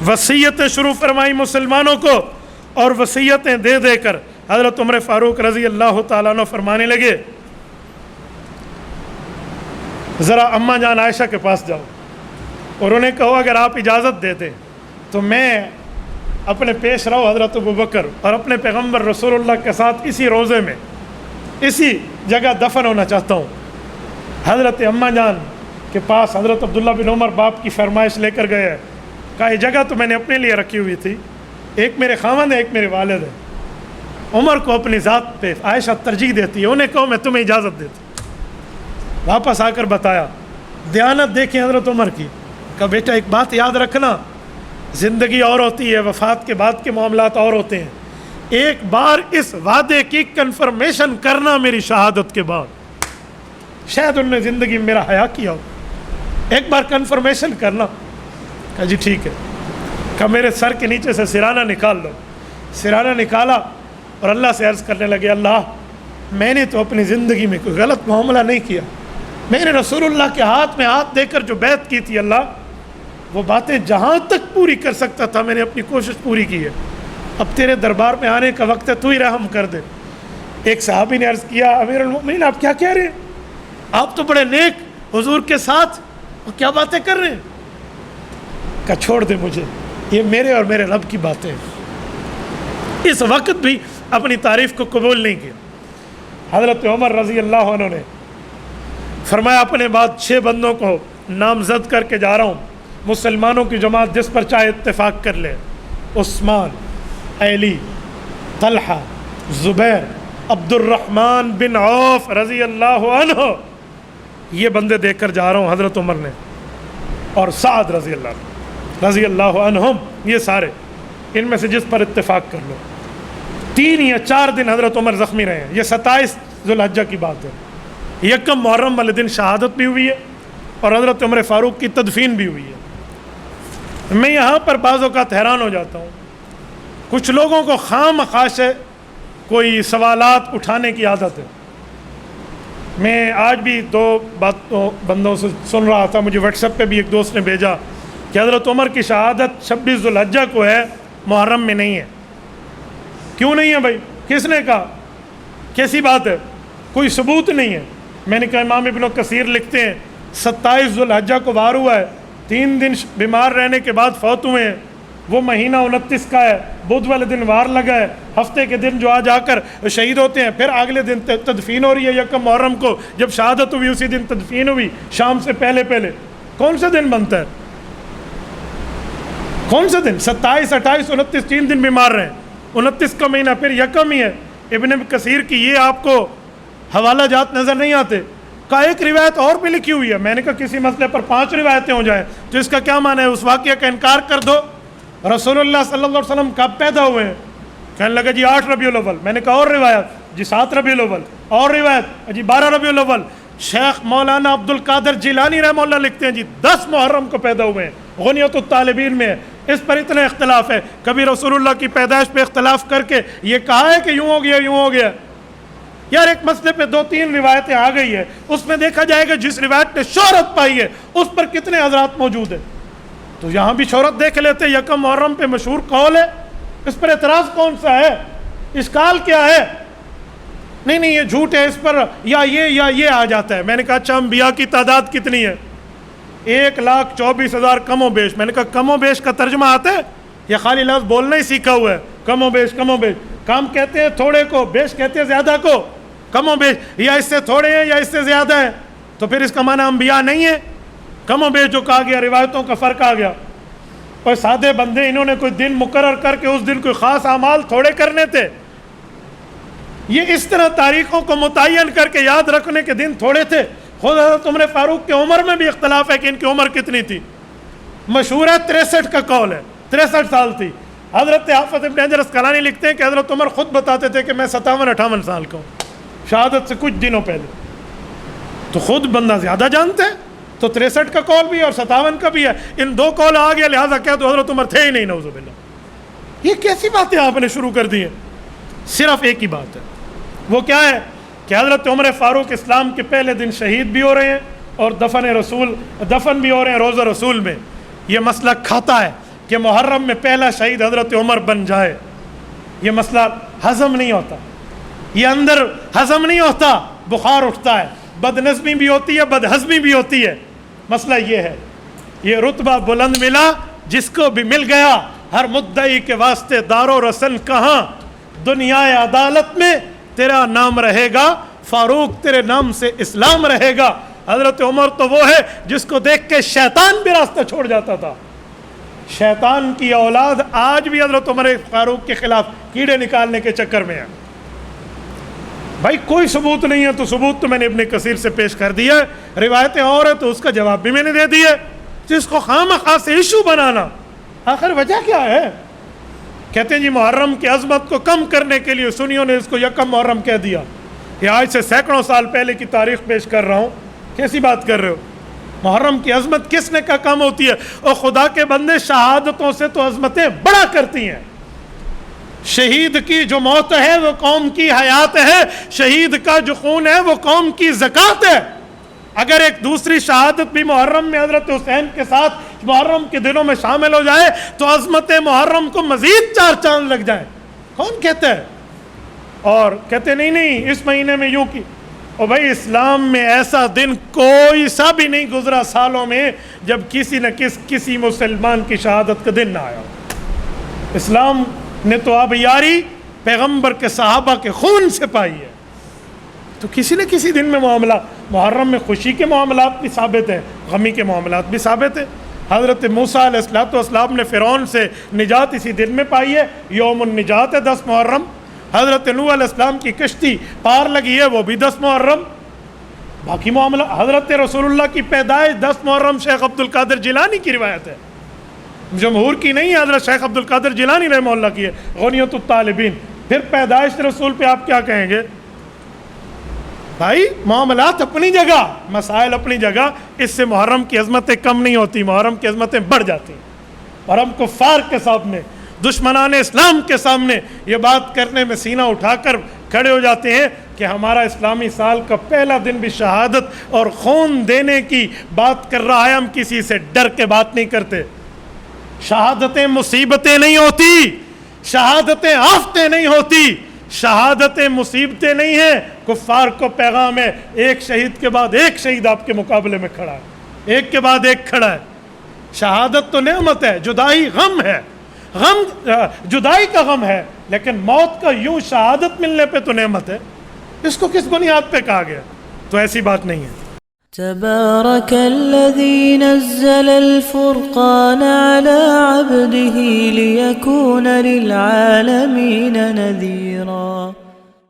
وصیتیں شروع فرمائی مسلمانوں کو، اور وصیتیں دے دے کر حضرت عمر فاروق رضی اللہ تعالیٰ عنہ فرمانے لگے ذرا اماں جان عائشہ کے پاس جاؤ، اور انہیں کہو اگر آپ اجازت دیتے تو میں اپنے پیش رو حضرت ابوبکر اور اپنے پیغمبر رسول اللہ کے ساتھ اسی روضے میں اسی جگہ دفن ہونا چاہتا ہوں۔ حضرت اماں جان کے پاس حضرت عبداللہ بن عمر باپ کی فرمائش لے کر گئے، کہا یہ جگہ تو میں نے اپنے لیے رکھی ہوئی تھی، ایک میرے خاوند ہے ایک میرے والد ہے، عمر کو اپنی ذات پہ عائشہ ترجیح دیتی ہے، انہیں کہو میں تمہیں اجازت دیتی۔ واپس آ کر بتایا، دیانت دیکھیں حضرت عمر کی، کہا بیٹا ایک بات یاد رکھنا، زندگی اور ہوتی ہے، وفات کے بعد کے معاملات اور ہوتے ہیں، ایک بار اس وعدے کی کنفرمیشن کرنا میری شہادت کے بعد، شاید انہوں نے زندگی میں میرا حیا کیا ہو، ایک بار کنفرمیشن کرنا۔ کہا جی ٹھیک ہے۔ کہا میرے سر کے نیچے سے سرانہ نکال لو۔ سرانہ نکالا اور اللہ سے عرض کرنے لگے اللہ میں نے تو اپنی زندگی میں کوئی غلط معاملہ نہیں کیا، میں نے رسول اللہ کے ہاتھ میں ہاتھ دے کر جو بیعت کی تھی اللہ وہ باتیں جہاں تک پوری کر سکتا تھا میں نے اپنی کوشش پوری کی ہے، اب تیرے دربار میں آنے کا وقت ہے، تو ہی رحم کر دے۔ ایک صحابی نے عرض کیا امیر المؤمنین آپ کیا کہہ رہے ہیں، آپ تو بڑے نیک حضور کے ساتھ اور کیا باتیں کر رہے ہیں؟ کہ چھوڑ دے مجھے، یہ میرے اور میرے رب کی باتیں ہیں۔ اس وقت بھی اپنی تعریف کو قبول نہیں کیا۔ حضرت عمر رضی اللہ عنہ نے فرمایا اپنے بعد 6 بندوں کو نامزد کر کے جا رہا ہوں، مسلمانوں کی جماعت جس پر چاہے اتفاق کر لے، عثمان، علی، طلحہ، زبیر، عبد الرحمن بن عوف رضی اللہ عنہ، یہ بندے دیکھ کر جا رہا ہوں حضرت عمر نے، اور سعد رضی اللہ عنہم، یہ سارے ان میں سے جس پر اتفاق کر لو۔ 3 یا 4 دن حضرت عمر زخمی رہے ہیں، یہ 27 ذوالحجہ کی بات ہے، یکم محرم والے دن شہادت بھی ہوئی ہے اور حضرت عمر فاروق کی تدفین بھی ہوئی ہے۔ میں یہاں پر بعض اوقات حیران ہو جاتا ہوں، کچھ لوگوں کو خام خواہ سے کوئی سوالات اٹھانے کی عادت ہے۔ میں آج بھی 2 بندوں سے سن رہا تھا، مجھے واٹس ایپ پہ بھی ایک دوست نے بھیجا کہ حضرت عمر کی شہادت 26 ذوالحجہ کو ہے، محرم میں نہیں ہے۔ کیوں نہیں ہے بھائی؟ کس نے کہا؟ کیسی بات ہے؟ کوئی ثبوت نہیں ہے۔ میں نے کہا امام ابن کثیر لکھتے ہیں 27 ذوالحجہ کو وار ہوا ہے، 3 دن بیمار رہنے کے بعد فوت ہوئے ہیں، وہ مہینہ 29 کا ہے، بدھ والے دن وار لگا ہے، ہفتے کے دن جو آج آ کر شہید ہوتے ہیں، پھر اگلے دن تدفین ہو رہی ہے یکم محرم کو، جب شہادت ہوئی اسی دن تدفین ہوئی، شام سے پہلے پہلے۔ کون سا دن بنتا ہے؟ کون سا دن؟ 27، 28، 29 3 دن بیمار رہے، 29 کا مہینہ پھر یکم ہی ہے۔ ابن کثیر کی یہ آپ کو حوالہ جات نظر نہیں آتے؟ کا ایک روایت اور بھی لکھی ہوئی ہے۔ میں نے کہا کسی مسئلے پر 5 روایتیں ہو جائیں تو اس کا کیا معنی ہے؟ اس واقعہ کا انکار کر دو۔ رسول اللہ صلی اللہ علیہ وسلم کب پیدا ہوئے ہیں؟ کہنے لگا جی 8 ربیع الاول۔ میں نے کہا اور روایت؟ جی 7 ربیع الاول۔ اور روایت؟ جی 12 ربیع الاول۔ شیخ مولانا عبد القادر جیلانی رحمہ اللہ لکھتے ہیں جی 10 محرم کو پیدا ہوئے ہیں، غنیت الطالبین میں ہے۔ اس پر اتنا اختلاف ہے، کبھی رسول اللہ کی پیدائش پہ اختلاف کر کے یہ کہا ہے کہ یوں ہو گیا یوں ہو گیا۔ یار ایک مسئلے پہ 2-3 روایتیں آ گئی ہے، اس میں دیکھا جائے گا جس روایت نے شہرت پائی ہے اس پر کتنے حضرات موجود ہیں، تو یہاں بھی شہرت دیکھ لیتے۔ یکم محرم پہ مشہور قول ہے، اس پر اعتراض کون سا ہے؟ اشکال کیا ہے؟ نہیں یہ جھوٹ ہے، اس پر یا یہ آ جاتا ہے۔ میں نے کہا اچھا انبیاء کی تعداد کتنی ہے؟ 1,24,000 کم و بیش۔ میں نے کہا کم و بیش کا ترجمہ آتا ہے یا خالی لفظ بولنا ہی سیکھا ہوا ہے؟ کم و بیش، کم و بیش، کم کہتے ہیں تھوڑے کو، بیش کہتے ہیں زیادہ کو۔ کم و بیش یا اس سے تھوڑے ہیں یا اس سے زیادہ ہے، تو پھر اس کا معنی انبیاء نہیں ہے؟ کم و بیش جو کہا گیا روایتوں کا فرق آ گیا۔ اور سادے بندے انہوں نے کوئی دن مقرر کر کے اس دن کوئی خاص اعمال تھوڑے کرنے تھے؟ یہ اس طرح تاریخوں کو متعین کر کے یاد رکھنے کے دن تھوڑے تھے؟ خود حضرت عمر فاروق کے عمر میں بھی اختلاف ہے کہ ان کی عمر کتنی تھی۔ مشہور ہے 63 کا قول ہے، 63 سال تھی۔ حضرت حافظ ابن حجر اسقلانی لکھتے ہیں کہ حضرت عمر خود بتاتے تھے کہ میں 57-58 سال کا ہوں، شہادت سے کچھ دنوں پہلے۔ تو خود بندہ زیادہ جانتے ہیں، تو 63 کا قول بھی ہے اور 57 کا بھی ہے، ان 2 قول آ گیا، لہٰذا کیا تو حضرت عمر تھے ہی نہیں، نعوذ باللہ۔ یہ کیسی باتیں آپ نے شروع کر دی ہیں؟ صرف ایک ہی بات ہے، وہ کیا ہے کہ حضرت عمر فاروق اسلام کے پہلے دن شہید بھی ہو رہے ہیں اور دفن بھی ہو رہے ہیں روضہ رسول میں۔ یہ مسئلہ کھاتا ہے کہ محرم میں پہلا شہید حضرت عمر بن جائے، یہ مسئلہ ہضم نہیں ہوتا، یہ اندر ہضم نہیں ہوتا، بخار اٹھتا ہے، بد نظمی بھی ہوتی ہے، بد ہضمی بھی ہوتی ہے۔ مسئلہ یہ ہے، یہ رتبہ بلند ملا، جس کو بھی مل گیا، ہر مدعی کے واسطے دار و رسن کہاں، دنیا عدالت میں تیرا نام رہے گا، فاروق تیرے نام سے اسلام رہے گا۔ حضرت عمر تو وہ ہے جس کو دیکھ کے شیطان بھی راستہ چھوڑ جاتا تھا۔ شیطان کی اولاد آج بھی حضرت عمر فاروق کے خلاف کیڑے نکالنے کے چکر میں ہے۔ بھائی کوئی ثبوت نہیں ہے تو ثبوت تو میں نے ابن کثیر سے پیش کر دیا ہے، روایتیں اور ہیں تو اس کا جواب بھی میں نے دے دیا ہے۔ جس کو خواہ سے ایشو بنانا، آخر وجہ کیا ہے؟ کہتے ہیں جی محرم کی عظمت کو کم کرنے کے لیے سنیوں نے اس کو یکم محرم کہہ دیا۔ یہ آج سے سینکڑوں سال پہلے کی تاریخ پیش کر رہا ہوں، کیسی بات کر رہے ہو؟ محرم کی عظمت کس نے کہا کم ہوتی ہے؟ اور خدا کے بندے شہادتوں سے تو عظمتیں بڑا کرتی ہیں۔ شہید کی جو موت ہے وہ قوم کی حیات ہے، شہید کا جو خون ہے وہ قوم کی زکوٰۃ ہے۔ اگر ایک دوسری شہادت بھی محرم میں حضرت حسین کے ساتھ محرم کے دنوں میں شامل ہو جائے تو عظمت محرم کو مزید 4 چاند لگ جائیں۔ کون کہتا ہے؟ اور کہتے نہیں اس مہینے میں یوں کی۔ اور بھائی اسلام میں ایسا دن کوئی سا بھی نہیں گزرا سالوں میں جب کسی نہ کسی مسلمان کی شہادت کا دن نہ آیا۔ اسلام نے تو اب یاری پیغمبر کے صحابہ کے خون سے پائی ہے، تو کسی نہ کسی دن میں معاملہ، محرم میں خوشی کے معاملات بھی ثابت ہیں، غمی کے معاملات بھی ثابت ہیں۔ حضرت موسیٰ علیہ السلام نے فرعون سے نجات اسی دن میں پائی ہے، یوم النجات ہے 10 محرم۔ حضرت نوح علیہ السلام کی کشتی پار لگی ہے، وہ بھی 10 محرم۔ باقی معاملہ حضرت رسول اللہ کی پیدائش 10 محرم شیخ عبد القادر جیلانی کی روایت ہے، جمہور کی نہیں ہے، حضرت شیخ عبد القادر جیلانی رحمہ اللہ کی ہے، غنیۃ الطالبین۔ پھر پیدائش رسول پہ آپ کیا کہیں گے؟ بھائی معاملات اپنی جگہ، مسائل اپنی جگہ، اس سے محرم کی عظمتیں کم نہیں ہوتی، محرم کی عظمتیں بڑھ جاتی ہیں۔ اور ہم کفار کے سامنے، دشمنان اسلام کے سامنے یہ بات کرنے میں سینہ اٹھا کر کھڑے ہو جاتے ہیں کہ ہمارا اسلامی سال کا پہلا دن بھی شہادت اور خون دینے کی بات کر رہا ہے، ہم کسی سے ڈر کے بات نہیں کرتے۔ شہادتیں مصیبتیں نہیں ہوتی، شہادتیں آفتیں نہیں ہوتی، شہادتیں مصیبتیں نہیں ہیں۔ کفار کو پیغام ہے، ایک شہید کے بعد ایک شہید آپ کے مقابلے میں کھڑا ہے، ایک کے بعد ایک کھڑا ہے۔ شہادت تو نعمت ہے، جدائی غم ہے، غم جدائی کا غم ہے، لیکن موت کا یوں شہادت ملنے پہ تو نعمت ہے۔ اس کو کس بنیاد پہ کہا گیا؟ تو ایسی بات نہیں ہے۔ تبارك الذي نزل الفرقان على عبده ليكون للعالمين نذيرا